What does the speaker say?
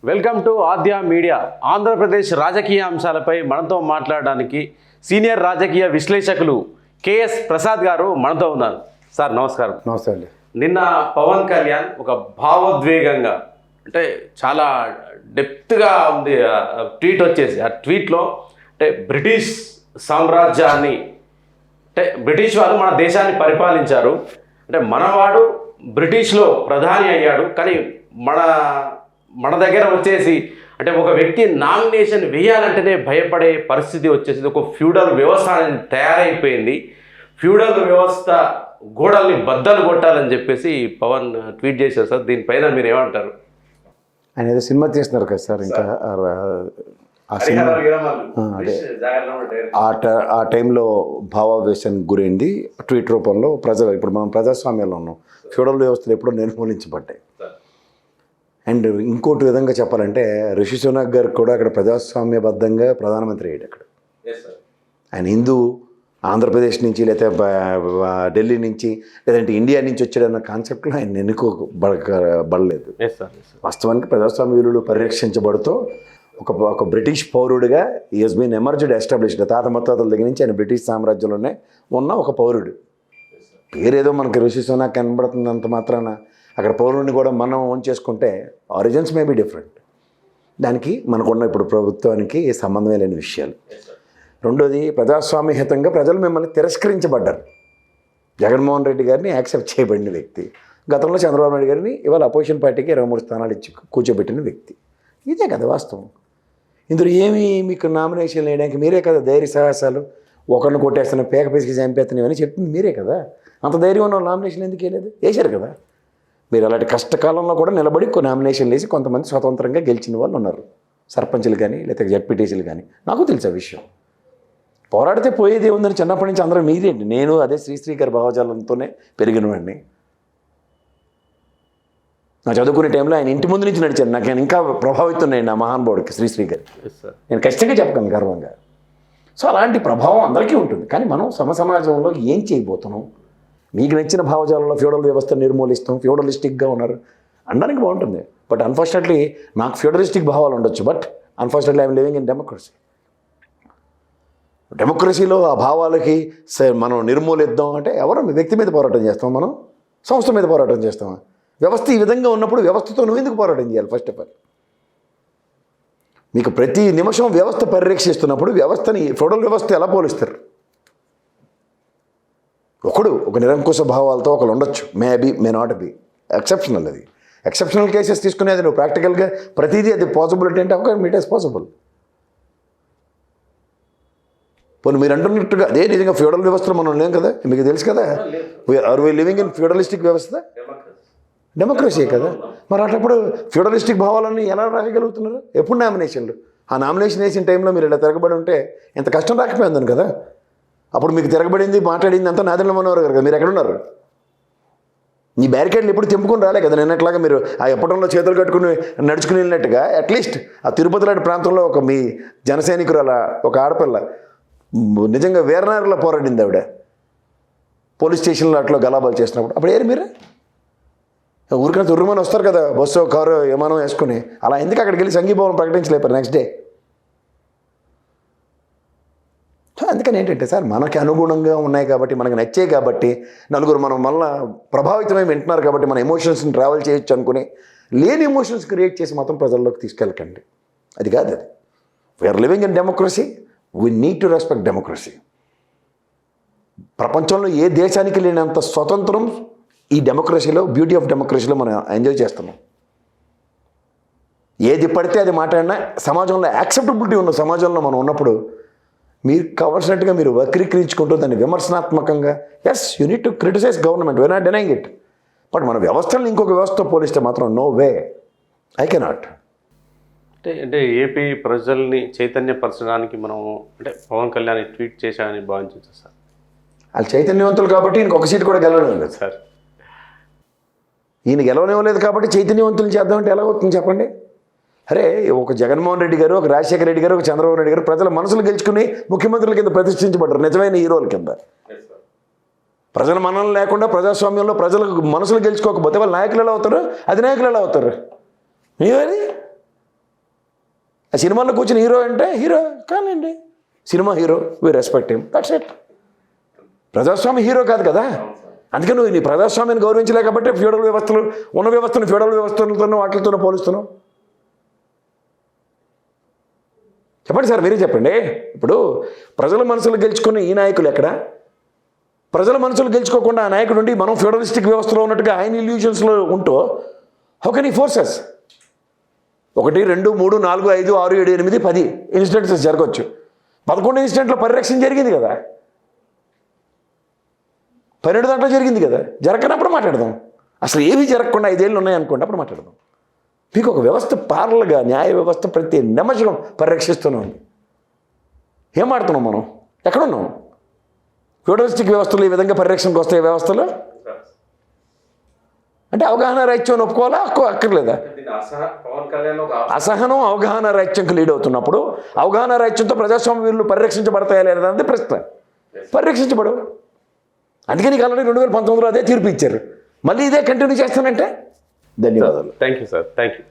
Welcome to Aadya media. Andhra Pradesh రాజకీయ అంశాలపై మనతో మాట్లాడడానికి సీనియర్ రాజకీయ విశ్లేషకులు కేఎస్ ప్రసాద్ గారు మనతో ఉన్నారు. సార్ నమస్కారం. నమస్తే అండి. నిన్న పవన్ కళ్యాణ్ ఒక భావోద్వేగంగా అంటే చాలా డెప్త్గా ఉంది ట్వీట్ వచ్చేసి, ఆ ట్వీట్లో అంటే బ్రిటిష్ సామ్రాజ్యాన్ని అంటే బ్రిటిష్ వాళ్ళు మన దేశాన్ని పరిపాలించారు, అంటే మనవాడు బ్రిటిష్లో ప్రధాని అయ్యాడు, కానీ మన దగ్గర వచ్చేసి అంటే ఒక వ్యక్తి నామినేషన్ వేయాలంటేనే భయపడే పరిస్థితి వచ్చేసింది. ఒక ఫ్యూడల్ వ్యవస్థ అనేది తయారైపోయింది. ఫ్యూడల్ వ్యవస్థ గోడల్ని బద్దలు కొట్టాలని చెప్పేసి పవన్ ట్వీట్ చేశారు. సార్ దీనిపైన మీరు ఏమంటారు? ఆయన ఏదో సినిమా తీస్తున్నారు కదా సార్, ఇంకా ఆ సినిమా ఆ టైంలో భావావేశానికి గురైంది ట్వీట్ రూపంలో. ఇప్పుడు మనం ప్రజాస్వామ్యంలో ఉన్నాం, ఫ్యూడల్ వ్యవస్థలు ఎప్పుడో నిర్మూలించబడ్డాయి. అండ్ ఇంకోటి విధంగా చెప్పాలంటే రిషి సునాక్ గారు కూడా అక్కడ ప్రజాస్వామ్యబద్ధంగా ప్రధానమంత్రి అయ్యాడు. అక్కడ ఆయన హిందూ, ఆంధ్రప్రదేశ్ నుంచి లేకపోతే ఢిల్లీ నుంచి లేదంటే ఇండియా నుంచి వచ్చాడన్న కాన్సెప్ట్లో ఆయన ఎన్నుకోబడలేదు. వాస్తవానికి ప్రజాస్వామ్య విలువలు పరిరక్షించబడుతూ ఒక బ్రిటిష్ పౌరుడిగా ఈ హెస్ బీన్ ఎమర్జ్డ్ ఎస్టాబ్లిష్డ్. తాత ముత్తాతల దగ్గర నుంచి ఆయన బ్రిటిష్ సామ్రాజ్యంలోనే ఉన్న ఒక పౌరుడు. పేరేదో మనకి రిషి సునాక్ కనబడుతున్నంత మాత్రాన అక్కడ పౌరుడిని కూడా మనం ఓన్ చేసుకుంటే ఆరిజిన్స్ మే బీ డిఫరెంట్. దానికి మనకున్న ఇప్పుడు ప్రభుత్వానికి సంబంధమే లేని విషయాలు. రెండోది, ప్రజాస్వామ్యహితంగా ప్రజలు మిమ్మల్ని తిరస్కరించబడ్డారు. జగన్మోహన్ రెడ్డి గారిని యాక్సెప్ట్ చేయబడిన వ్యక్తి, గతంలో చంద్రబాబు నాయుడు గారిని ఇవాళ అపోజిషన్ పార్టీకి 23 స్థానాలు ఇచ్చి కూర్చోబెట్టిన వ్యక్తి. ఇదే కదా వాస్తవం. ఇందులో ఏమి మీకు నామినేషన్ వేయడానికి మీరే కదా ధైర్య సాహసాలు, ఒకరిని కొట్టేస్తున్న పేక పిసికి చంపేస్తున్నాయి అని చెప్తుంది మీరే కదా. అంత ధైర్యం ఉన్న నామినేషన్ ఎందుకు వేయలేదు? వేశారు కదా. మీరు అలాంటి కష్టకాలంలో కూడా నిలబడి కొన్ని నామినేషన్లు వేసి కొంతమంది స్వతంత్రంగా గెలిచిన వాళ్ళు ఉన్నారు, సర్పంచులు కానీ లేకపోతే జడ్పీటీసీలు కానీ. నాకు తెలుసు ఆ విషయం. పోరాడితే పోయేది ఏముందని చిన్నప్పటి నుంచి అందరూ మీదేంటి. నేను అదే శ్రీశ్రీ గారి భావజాలంతోనే పెరిగిన వాడిని. నా చదువుకునే టైంలో ఆయన ఇంటి ముందు నుంచి నడిచాను. నాకు నేను ఇంకా ప్రభావితం ఉన్నాయండి ఆ మహానుభావుడికి, శ్రీశ్రీ గారికి. నేను ఖచ్చితంగా చెప్పగలను గర్వంగా. సో అలాంటి ప్రభావం అందరికీ ఉంటుంది. కానీ మనం సమాజంలో ఏం చేయబోతున్నాం? మీకు నచ్చిన భావజాలంలో ఫ్యూడల్ వ్యవస్థ నిర్మూలిస్తాం, ఫ్యూడలిస్టిక్గా ఉన్నారు అనడానికి బాగుంటుంది. బట్ అన్ఫార్చునేట్లీ నాకు ఫ్యూడలిస్టిక్ భావాలు ఉండొచ్చు. But unfortunately I'm living in democracy. డెమోక్రసీలో ఆ భావాలకి మనం నిర్మూలిద్దాం అంటే ఎవరు వ్యక్తి మీద పోరాటం చేస్తాం, మనం సంస్థ మీద పోరాటం చేస్తామా? వ్యవస్థ ఈ విధంగా ఉన్నప్పుడు వ్యవస్థతో నువ్వు ఎందుకు పోరాటం చేయాలి? ఫస్ట్ ఆఫ్ ఆల్ మీకు ప్రతి నిమిషం వ్యవస్థ పరిరక్షిస్తున్నప్పుడు వ్యవస్థని ఫ్యూడల్ వ్యవస్థ ఎలా పోలిస్తారు? ఒక నిరంకుశ భావాలతో ఒకరు ఉండొచ్చు, may be may not be, exceptional. అది ఎక్సెప్షనల్ కేసెస్ తీసుకునేది నువ్వు ప్రాక్టికల్గా ప్రతిదీ అది పాసిబిలిటీ అంటే ఒక ఇట్ ఈస్ పాసిబుల్. పోనీ మీరు అంటున్నట్టుగా అదే నిజంగా ఫ్యూడల్ వ్యవస్థలో మనం లేం కదా, మీకు తెలుసు కదా. Are we living in feudalistic వ్యవస్థ? డెమోక్రసీ కదా. మరి అట్లప్పుడు ఫ్యూడలిస్టిక్ భావాలన్నీ ఎలా రాయగలుగుతున్నారు? ఎప్పుడు నామినేషన్లు? ఆ నామినేషన్ వేసిన టైంలో మీరు ఇలా తిరగబడి ఉంటే ఎంత కష్టం రాకపోయిందని కదా. అప్పుడు మీకు తిరగబడింది మాట్లాడింది అంతా నాదెండ్ల మనోహర్ గారు కదా. మీరు ఎక్కడున్నారు? ఈ బ్యారికేడ్లు ఎప్పుడు తెంపుకొని రాలే కదా. నిన్నట్లాగా మీరు ఆ ఎప్పటంలో చేతులు కట్టుకుని నడుచుకుని వెళ్ళినట్టుగా అట్లీస్ట్ ఆ తిరుపతి లాంటి ప్రాంతంలో ఒక మీ జనసైనికురాల ఒక ఆడపిల్ల నిజంగా వీరనారిలో పోరాడింది. ఆవిడ పోలీస్ స్టేషన్లో అట్లా గలాబాలు చేసినప్పుడు అప్పుడు ఏరు మీరు ఊరికైనా తుర్రుమని వస్తారు కదా, బస్సు కారు విమానం వేసుకుని. అలా ఎందుకు అక్కడికి వెళ్ళి సంఘీభావం ప్రకటించలేపారు నెక్స్ట్ డే? సో అందుకని ఏంటంటే సార్, మనకి అనుగుణంగా ఉన్నాయి కాబట్టి, మనకు నచ్చాయి కాబట్టి, నలుగురు మనం మళ్ళీ ప్రభావితమై వింటున్నారు కాబట్టి మన ఎమోషన్స్ని ట్రావెల్ చేయొచ్చు అనుకుని లేని ఎమోషన్స్ క్రియేట్ చేసి మాత్రం ప్రజల్లోకి తీసుకెళ్ళకండి. అది కాదు. అది we are living in democracy, we need to respect democracy. ప్రపంచంలో ఏ దేశానికి లేనంత స్వతంత్రం ఈ డెమోక్రసీలో, బ్యూటీ ఆఫ్ డెమోక్రసీలో మనం ఎంజాయ్ చేస్తున్నాం. ఏది పడితే అది మాట్లాడినా సమాజంలో యాక్సెప్టబిలిటీ ఉన్న సమాజంలో మనం ఉన్నప్పుడు మీరు కావాల్సినట్టుగా మీరు వక్రీకరించుకుంటూ దాన్ని విమర్శనాత్మకంగా, yes you need to criticise government, we are not denying it. But మన వ్యవస్థలను ఇంకొక వ్యవస్థతో పోలిస్తే మాత్రం నో వే, ఐ కెనాట్. అంటే ఏపీ ప్రజల్ని చైతన్యపరచడానికి మనం అంటే పవన్ కళ్యాణ్ ట్వీట్ చేశామని భావించవచ్చు సార్. వాళ్ళు చైతన్యవంతులు కాబట్టి ఇంకొక సీటు కూడా గెలవడం లేదు సార్. ఈయన గెలవనివ్వలేదు కాబట్టి చైతన్యవంతులు చేద్దామంటే ఎలా అవుతుంది చెప్పండి? అరే, ఒక జగన్మోహన్ రెడ్డి గారు, ఒక రాజశేఖర రెడ్డి గారు, ఒక చంద్రబాబు నాయుడు గారు ప్రజల మనసులు గెలుచుకుని ముఖ్యమంత్రుల కింద ప్రతిష్ఠించబడ్డారు, నిజమైన హీరోల కింద. ప్రజల మననం లేకుండా ప్రజాస్వామ్యంలో ప్రజలకు మనసులు గెలుచుకోకపోతే వాళ్ళు నాయకులు ఎలా అవుతారు? అధినాయకులు ఎలా అవుతారు? ఏమని ఆ సినిమాలో కూర్చుని హీరో అంటే హీరో కానండి, సినిమా hero, we respect him, that's it. ప్రజాస్వామ్య హీరో కాదు కదా. అందుకే నువ్వు నీ ప్రజాస్వామ్యాన్ని గౌరవించలేక కాబట్టి ఫ్యూడల్ వ్యవస్థలు ఉన్న వ్యవస్థను ఫ్యూడల్ వ్యవస్థలతోనూ వాటితోనూ పోలుస్తున్నావు. చెప్పండి సార్, మీరే చెప్పండి. ఇప్పుడు ప్రజల మనసులు గెలుచుకున్న ఈ నాయకులు ఎక్కడ? ప్రజల మనసులు గెలుచుకోకుండా ఆ నాయకుడు ఉండి మనం ఫ్యూడలిస్టిక్ వ్యవస్థలో ఉన్నట్టుగా ఆయన ఇల్యూషన్స్లో ఉంటూ హౌ కెన్ ఈ ఫోర్సెస్? 1, 2, 3, 4, 5, 6, 7, 8, 10 ఇన్సిడెంట్స్ జరగవచ్చు. 11 ఇన్సిడెంట్లో పరిరక్షణ జరిగింది కదా, 12 దాంట్లో జరిగింది కదా. జరగనప్పుడు మాట్లాడదాం. అసలు ఏమీ జరగకుండా 5 ఏళ్ళు ఉన్నాయనుకోండి, అప్పుడు మాట్లాడదాం. మీకు ఒక వ్యవస్థ పార్లగా న్యాయ వ్యవస్థ ప్రతి నిమిషం పరిరక్షిస్తున్నాం. ఏం ఆడుతున్నాం మనం? ఎక్కడున్నాం? ఫ్యూడలిస్టిక్ వ్యవస్థలు ఈ విధంగా పరిరక్షణకు వస్తాయి వ్యవస్థలు అంటే అవగాహన రాహిత్యం ఒప్పుకోవాలా, అక్కర్లేదా? అసహనం అవగాహన రాహిత్యంకి లీడ్ అవుతున్నప్పుడు అవగాహన రాహిత్యంతో ప్రజాస్వామ్య వీళ్ళు పరిరక్షించబడతాయా లేదా అనేది ప్రశ్న. పరిరక్షించబడవు. అందుకే నీకు ఆల్రెడీ 2019లో అదే తీర్పు ఇచ్చారు. మళ్ళీ ఇదే కంటిన్యూ చేస్తానంటే ధన్యవాదాలు. Thank you sir, thank you.